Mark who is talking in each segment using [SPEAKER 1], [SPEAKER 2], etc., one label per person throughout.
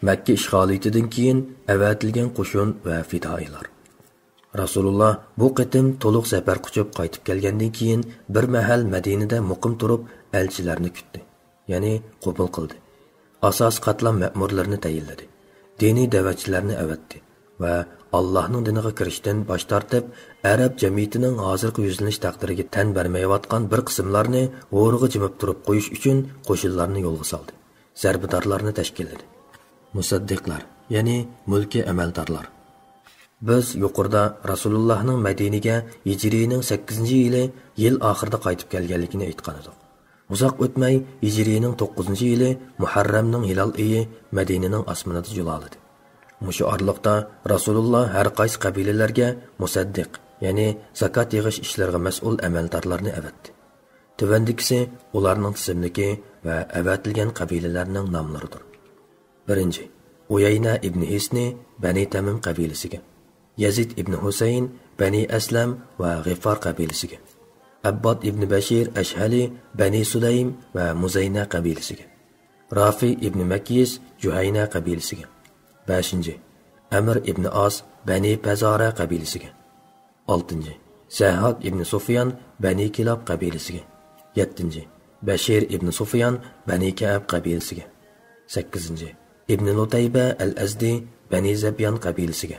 [SPEAKER 1] Makka ishg'oliyatidan keyin avatilgan qo'shin va fidoilar. Rasululloh bu qitim to'liq safar quchib qaytib kelgandan keyin bir mahal Madinada muqim turib elchilarni kutdi, ya'ni qabul qildi. Asos qatlam ma'murlarini tayinladi. Diniy da'vatchilarni avatdi va Allohning diniga kirishdan bosh tortib, arab jamiyatining hozirgi yuzlanish taqdiriga tan bermayotgan bir qismlarni o'g'riga jimib turib qo'yish uchun qo'shinlarni yo'lga soldi. Zarbadorlarni tashkilladi. Musaddiqlar, ya'ni mulki amaldorlar. Biz yuqorida Rasulullohning Madinaga Hijrining 8-yili yil oxirida qaytib kelganligini aytgan edik. Uzoq o'tmay Hijrining 9-yili Muharramning hilal oyi Madinaning osmonida jo'ladi. Mushu orliqda Rasululloh har qaysi qabilalarga musaddiq, ya'ni zakot yig'ish ishlariga mas'ul amaldorlarni avatdi. Tuvandikisi ularning tizimligi va avatilgan qabilalarning nomlaridir. 1. Uyayna ibn Hisni Bani Tamim qabilasiga, Yazid ibn Husayn Bani Aslam va G'ifar qabilasiga, Abbad ibn Bashir Ashhali Bani Sulaym va Muzayna qabilasiga, Rafi ibn Makis Juhayna qabilasiga, 5. Amr ibn As Bani Pazara qabilasiga, 6. Sahak ibn Sufyan Bani Kilab qabilasiga, 7. Bashir ibn Sufyan Bani Ka'ab qabilasiga, 8. İbn Lutayba al-Azdi Bani Zabyan qabilasiga,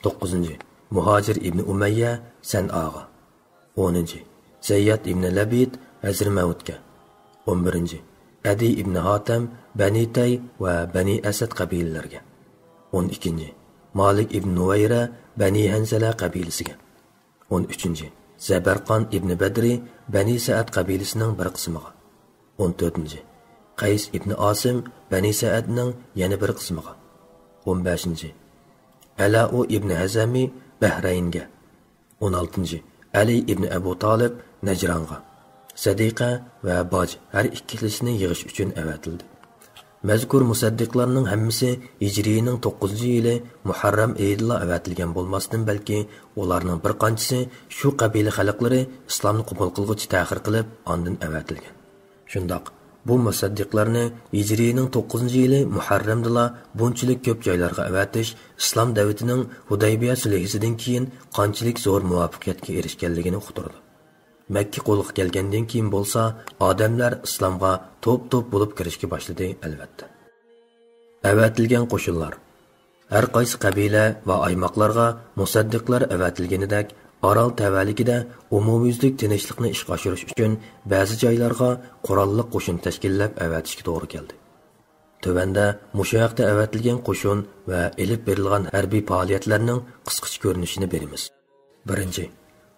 [SPEAKER 1] 9. Muhajir ibn Umayya San'aga, 10. Zayyad ibn Labid Hazrmautga, 11. Adi ibn Hatam Bani Tay va Bani Asad qabilalariga, 12. Malik ibn Nuvayra Bani Hanzala qabilasiga, 13. Zabarqan ibn Badri Bani Sa'ad qabilasining bir qismiga, 14. Qays ibn Asim Bani Sa'adning yana bir qismiga, 15. Ala'u ibn Hazami Bahraynga, 16. Ali ibn Abu Talib Najranga, Sadiqa va Baj har ikkilisini yig'ish uchun avatildi. Mazkur musaddiqlarning hammasi Hijrining 9-yili Muharram oyida avatilgan bo'lmasdan, balki ularning bir qanchasi shu qabila xalqlari islomni qabul qilg'uchi ta'xir qilib, ondan avatilgan. Shundoq bu musaddiqlarni Hijrining 9-yili Muharramda bunchalik ko'p joylarga avatish islom davlatining Hudaybiya sulhidan keyin qanchalik zo'r muvaffaqiyatga erishganligini uqtirdi. Makka qo'lga kelgandan keyin bo'lsa, odamlar islomga to'p-to'p bo'lib kirishga boshladi albatta. Avatilgan qo'shinlar. Har qaysi qabila va aymoqlarga musaddiqlar avatilganidek, Orol tavalligida umumyuzlik tinchlikni ishga oshirish uchun ba'zi joylarga qurolli qo'shin tashkillab avatishga to'g'ri keldi. Tuvanda mushayaqda avatilgan qo'shin va elib berilgan harbiy faoliyatlarning qisqacha ko'rinishini beramiz. 1.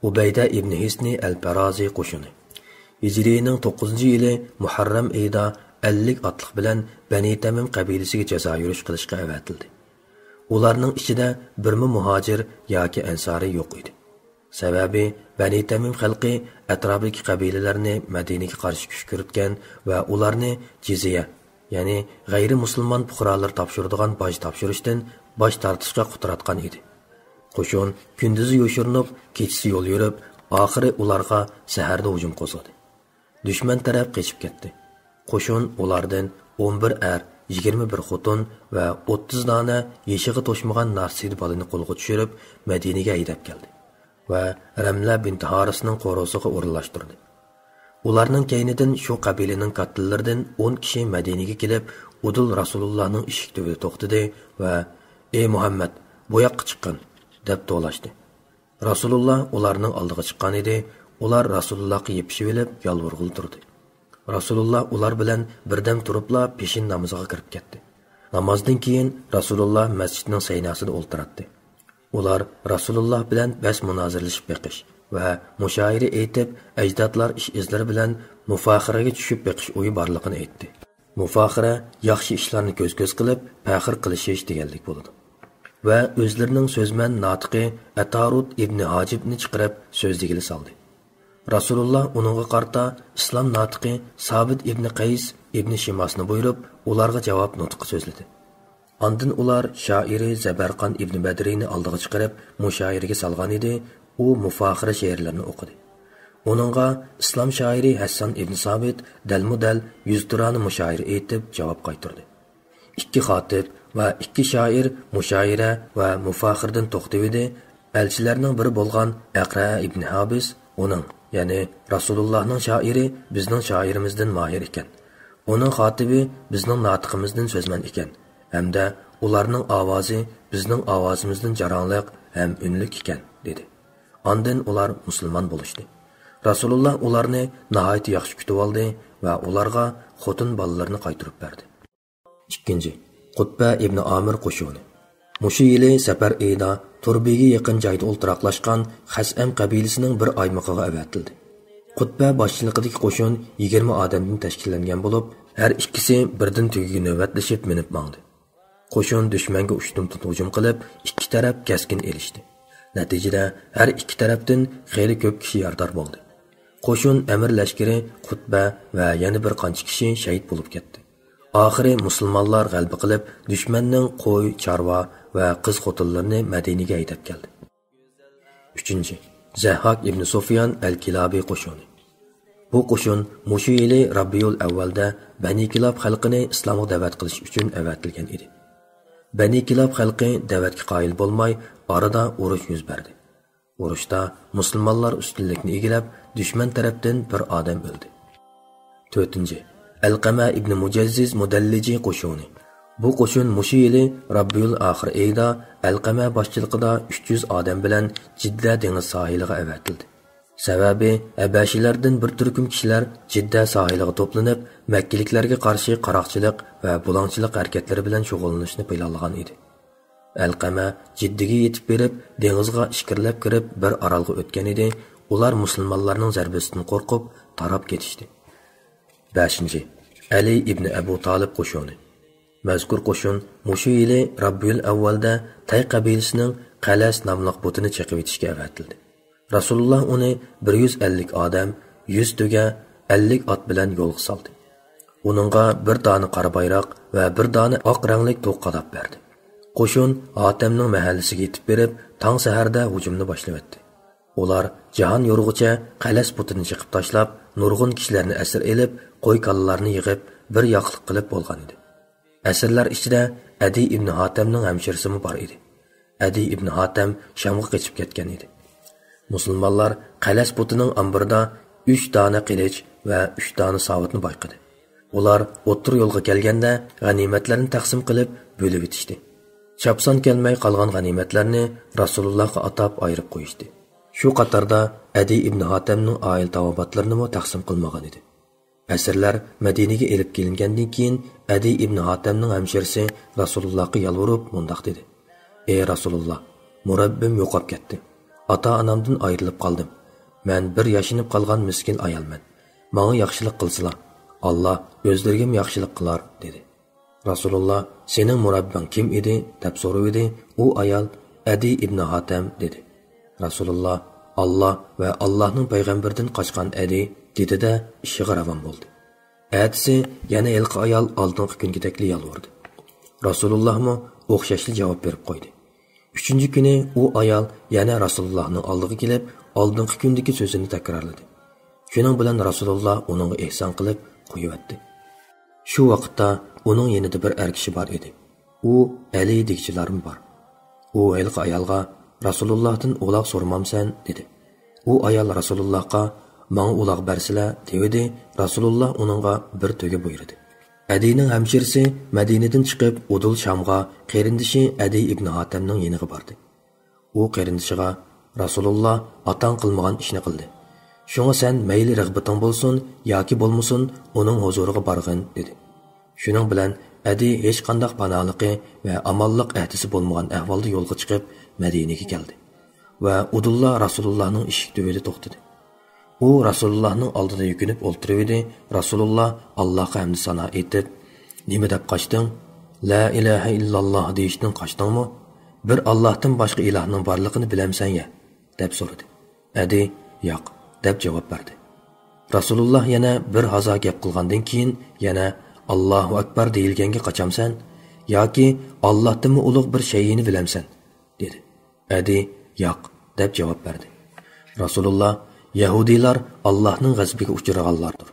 [SPEAKER 1] Ubayda ibn Hisni al-Parazi qo'shini. Hijrining 9-yili Muharram oyida 50 otliq bilan Bani Tamim qabilasiga jazo yurish qilishga avatildi. Ularning ichida birmi muhojir yoki ansori yo'q edi. Sababi Bani Tamim xalqi atrofdagi qabilalarni Madinaga qarshi kuch kiritgan va ularni jizya, ya'ni g'ayri musulmon fuqarolar topshiradigan boj topshirishdan bosh tortishga quturatgan edi. Qo'shin kunduzi yo'shirinib, kechasi yo'l yurib, oxiri ularga saharda hujum qo'zg'adi. Dushman taraf qochib ketdi. Qo'shin ulardan 11 er, 21 xotin va 30 dona yeshig'i to'shmagan narsid bolani qo'lga tushirib, Madinaga haydab keldi va Ramla bint Harisning qo'rosiga o'rinlashtirdi. Ularning keynidan shu qabilaning kattalaridan 10 kishi Madinaga kelib, Udul Rasulullohning eshik tubida to'xtadi va "Ey Muhammad, bu yoqqa chiqqin" deb to'lashdi. Rasululloh ularning oldiga chiqqan edi. Ular Rasulullohga yepishib olib, yolvorg'il turdi. Rasululloh ular bilan birdam turibla peshin namoziga kirib ketdi. Namozdan keyin Rasululloh masjidning saynasida o'ltirdi. Ular Rasululloh bilan bas munozirlashib beqish va mushoira aytib, ajdodlar ish izlari bilan mufaxiraga tushib beqish o'yi borligini aytdi. Mufaxira yaxshi ishlarni ko'z-ko'z qilib, faxr qilishish deganlik bo'ladi. Va o'zlarining so'zman notiqi Atarud ibn Hajibni chiqarib so'zligini soldi. Rasululloh uningga qarta islom notiqi Sabit ibn Qays ibn Shimasni buyurib, ularga javob nutqi so'zladi. Ondan ular shoiri Zabarqan ibn Badrini oldiga chiqarib, mushoiraga solgan edi. U mufaxira she'rlarini o'qidi. Uningga islom shoiri Hassan ibn Sabit dalmudal 100 turani mushoira aytib javob qaytardi. Ikki xotib va ikki shoir mushoira va mufaxirdan to'xtaydi. Elchilarning biri bo'lgan Aqra ibn Habis uning, ya'ni Rasulullohning shoiri bizning shoirimizdan mahir ekan. Uning xotibi bizning notiqimizdan so'zman ekan. Hamda ularning ovozi bizning ovozimizdan jaronliq ham unlik ekan, dedi. Ondan ular musulmon bo'lishdi. Rasululloh ularni nihoyat yaxshi kutib oldi va ularga xotin bolalarini qaytarib berdi. 2. Qutba ibn Amir qo'shuni. Mushu yili safar eyda Turbiga yaqin joyda o'ltiraqlashgan Xasam qabilasining bir aymog'iga avatildi. Qutba boshchiligidagi qo'shin 20 odamdan tashkillangan bo'lib, har ikkisi birdan tugiga navbatlashib minib mangdi. Qo'shin dushmanga ushtumtun hujum qilib, ikki taraf keskin elishdi. Natijada har ikki tarafdan xeyli ko'p kishi yordar bo'ldi. Qo'shin amir lashkari Qutba va yana bir qancha kishi shahid bo'lib ketdi. Oxiri musulmonlar g'alaba qilib, dushmanning qo'y, chorva va qiz xotinlarini Madinaga haydab keldi. 3. Zahhak ibn Sufyan al-Kilabi qo'shini. Bu qo'shin mushu yili Rabiul Avvalda Bani Kilab xalqini islomga da'vat qilish uchun avatilgan edi. Bani Kilab xalqi da'vatga qoyil bo'lmay, orada urush yuz berdi. Urushda musulmonlar ustunlikni egallab, dushman tarafdan bir odam o'ldi. 4. Alqama ibn Mujazziz Mudalliji qo'shini. Bu qo'shin mushu yili Rabiul Oxir oyida Alqama boshchiligida 300 odam bilan Jidda dengiz sohiliga avatildi. Sababi Abashilardan bir turkum kishilar Jidda sohiliga to'planib, Makkaliklarga qarshi qaroqchilik va bulongchilik harakatlari bilan shug'ullanishni planlagan edi. Alqama Jiddiga yetib berib, dengizga ishkirlab kirib bir orolga o'tgan edi. Ular musulmonlarning zarbasidan qo'rqib tarab ketishdi. 5. Ali ibn Abu Talib qo'shini. Mazkur qo'shin mushu yili Rabiul Avvalda Tay qabilasining Qalas nomli butini chiqib etishga avatildi. Rasululloh uni 150 odam, 100 tuga, 50 ot bilan yo'lga soldi. Uningga bir dona qora bayroq va bir dona oq rangli to'q qadab berdi. Qo'shin Hatamning mahallasiga yetib berib, tong saharda hujumni boshladi. Ular jahon yo'rg'icha Qalas butini chiqib tashlab, nurg'un kishilarni asir elib, qo'y kallalarni yig'ib, bir yoqliq qilib bo'lgan edi. Asirlar ichida Adi ibn Hatamning hamshirasi bor edi. Adi ibn Hatam Shamga qochib ketgan edi. Musulmonlar Qalas butining ambarida 3 dona qilich va 3 dona savutni bayqadi. Ular o'tir yo'lga kelganda g'animatlarni taqsim qilib bo'lib etishdi. Chapson kelmay qolgan g'animatlarni Rasulullohga atab ayirib qo'yishdi. Shu qatorda Adi ibn Hatamning oil tavobatlarini mo taqsim qilmagan edi. Asirlar Madinaga elib kelingandan keyin Adi ibn Hatamning hamshirasi Rasulullohga yalvorib mundaq dedi: "Ey Rasululloh, murabbim yo'qolib ketdi. Ota-onamdan ayrilib qoldim. Men bir yashinib qolgan miskin ayolman. Menga yaxshilik qilsizlar. Alloh o'zlariga yaxshilik qilar", dedi. Rasululloh: "Sening murabbing kim edi?" deb so'radi. U ayol Adi ibn Hatam dedi. Rasululloh: "Allah va Allohning payg'ambaridan qochgan Adi", dedi-de ishiga ravon bo'ldi. Ertasi yana elqi ayol oldingi kungidekli yalvordi. Rasululloh mo o'xshashli javob berib qo'ydi. 3-kuni u ayol yana Rasulullohning oldiga kelib, oldingi kundagi so'zini takrorladi. Shuning bilan Rasululloh uningga ehson qilib qo'yibdi. Shu vaqtda uning yanida bir er kishi bor edi. U Ali degchilarim bor. U elqi ayolga Rasulullohdan uloq so'ramamsan, dedi. U ayol Rasulullohga "Menga uloq bersizlar", dedi. Rasululloh uningga bir to'ga buyurdi. Adining hamshirasi Madinadan chiqib, Udul Shamga qarindishi Adi ibn Hatamning yeniga bordi. U qarindishiga Rasululloh atang qilmagan ishni qildi. Shunga sen mayli rag'bating bo'lsin yoki bo'lmasin, uning huzuriga borgin, dedi. Shuning bilan Adi hech qanday panohligi va amonlik ahdisi bo'lmagan ahvolda yo'lga chiqib Madinaga keldi va Udullah Rasulullohning eshik tubida to'xtadi. U Rasulullohning oldida yukinib o'ltirib edi. Rasululloh Allohga hamd sano aytib: "Nima deb qochding? La ilaha illalloh deyishdan qochdingmi? Bir Allohdan boshqa ilohning borligini bilamsan-ya?" deb so'radi. Adi "Yo'q" deb javob berdi. Rasululloh yana bir hazo gap qilgandan keyin yana "Allohu akbar" deyilganga qochamsan yoki Allohdan ulug' bir shayini bilamsan, dedi. Adi "Yo'q" deb javob berdi. Rasululloh: "Yahudilar Allohning g'azabiga uchraganlardir.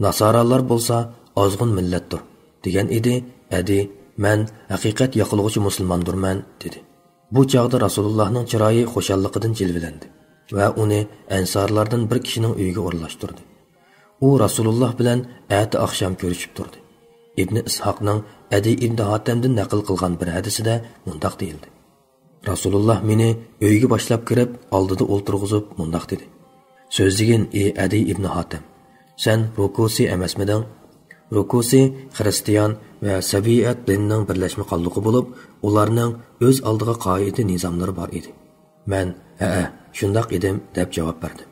[SPEAKER 1] Nasoralar bo'lsa ozg'un millatdir", degan edi. Adi "Men haqiqat yoqilg'uchi musulmondurman" dedi. Bu chaqda Rasulullohning chiroyi xo'shalligidan jilvilandi va uni ansorlardan bir kishining uyiga o'rlashtirdi. U Rasululloh bilan ati oqshom ko'rishib turdi. Ibn Ishoqning Adi ibn Hatamdan naql qilgan bir hadisida mundaq deyildi. Rasululloh meni uyga boshlab kirib, oldida o'ltirg'izib mundaq dedi. So'zligin ey Adi ibn Hatam, sen Rukusi emasmiding? Rukusi Xristian va Sabiyat dinining birlashma qollig'i bo'lib, ularning o'z oldiga qoida nizomlari bor edi. Men, "Ha, shundoq edim" deb javob berdim.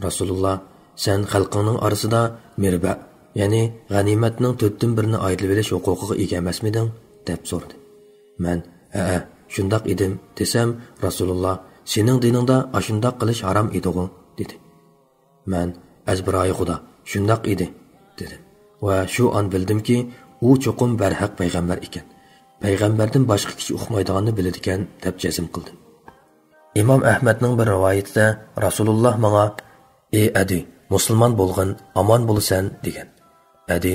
[SPEAKER 1] Rasululloh, sen xalqingning orasida mirba, ya'ni g'animatning 4/1 ayrilib olish huquqiga ega emasmiding deb so'radi. Men, "Ha, shundoq edim" desam, Rasululloh, "Sening diningda ashundoq qilish harom edi-ku" dedi. Men, "Azbiroyi Xudo, shundoq edi" dedim. Va shu an bildimki, u cho'qim barhaq payg'ambar ekan. Payg'ambardan boshqa kishi uqmaydiganini biladi ekan deb jazm qildim. Imom Ahmadning bir rivoyatida Rasululloh menga "Ey Adi, musulmon bo'lgin, omon bo'lasan" degan. Adi,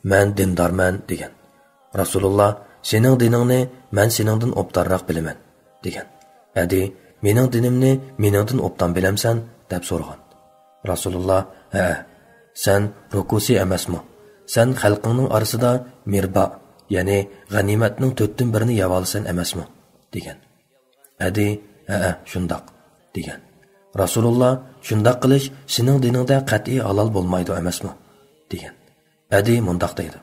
[SPEAKER 1] "Men dindorman" degan. Rasululloh, "Sening diningni men seningdan obdarroq bilaman" degan. Adi, "Mening dinimni meningdan obdan bilamsan" deb so'ragan. Rasululloh, "Ha, sen rukusi emasmi? Sen xalqingning orasida mirba, ya'ni g'animatning 4/1 yeb olsan emasmi?" degan. Adi, "Ha, shundoq" degan. Rasululloh, "Shundoq qilish sening diningda qat'iy halol bo'lmaydi emasmi?" degan. Adi mundaq deydi.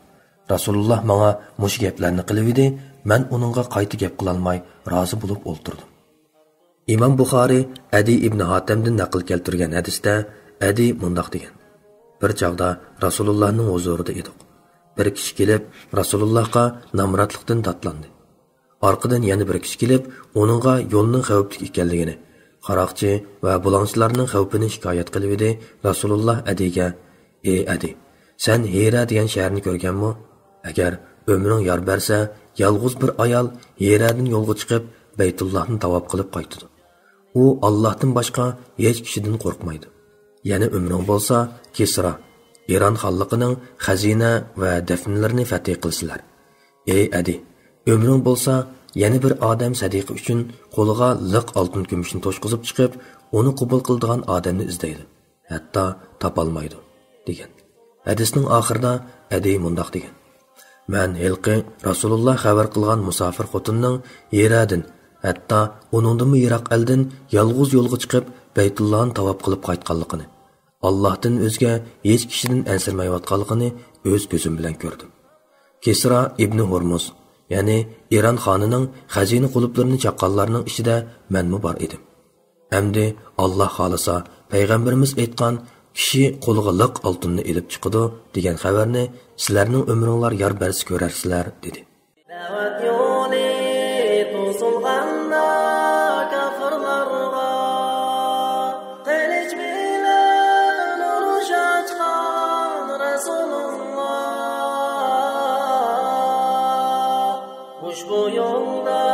[SPEAKER 1] Rasululloh menga mush gaplarni qilib edi, men uningga qayta gap qila olmay rozi bo'lib o'ltirdim. Imom Buxoriy Adi ibn Hatamdan naql keltirgan hadisda Adi mundaq degan. Bir chaqda Rasulullohning huzurida edik. Bir kishi kelib Rasulullohga namratlikdan tatlandi. Orqadan yana bir kishi kelib, uningga yo'lning xavfli ekanligini, qaroqchi va bulonchilarning xavfini shikoyat qilib edi. Rasululloh Adiga, "Ey Adi, sen Hira degan shaharni ko'rganmi? Agar umring yor bersa, yolg'iz bir ayol Hiradan yo'lga chiqib, Baytullohni tavob qilib qaytadi. U Allohdan boshqa hech kishidan qo'rqmaydi. Yana umring bo'lsa, Kisra, Iron xalqining xazina va dafnlarini fatih qilsinlar. Ey Adi, umring bo'lsa, yana bir odam sadiqa uchun qo'liga liq oltin kumushni to'shqizib chiqib, uni qabul qiladigan odamni izlaydi. Hatto topolmaydi" degan. Hadisning oxirida Adi mundaq degan. "Men hilqi Rasululloh xabar qilgan musofir xotinning Hiradan, hatto uningdan yiroq eldan yolg'iz yo'lga chiqib Baytullohni tavob qilib qaytganligini, Allohdan o'zga hech kishidan ansirmayotganligini o'z ko'zim bilan ko'rdim. Kisra ibn Hurmuz, ya'ni Iron xonining xazina qulublarini chaqqanlarning ichida menmi bor edim. Endi Alloh xolisa payg'ambarimiz aytgan kishi qo'liga liq oltinni elib chiqadi degan xabarni sizlarning umringlar yor bersa ko'rarsizlar" dedi.
[SPEAKER 2] Da'vat yo'li to'silganda kafirlarga qilich bilan urush ochgan Rasululloh. Ushbu yo'lda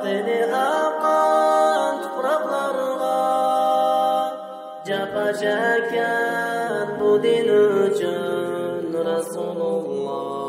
[SPEAKER 2] qini oqqan tuproqlarga japa chekkan bu din uchun Rasululloh.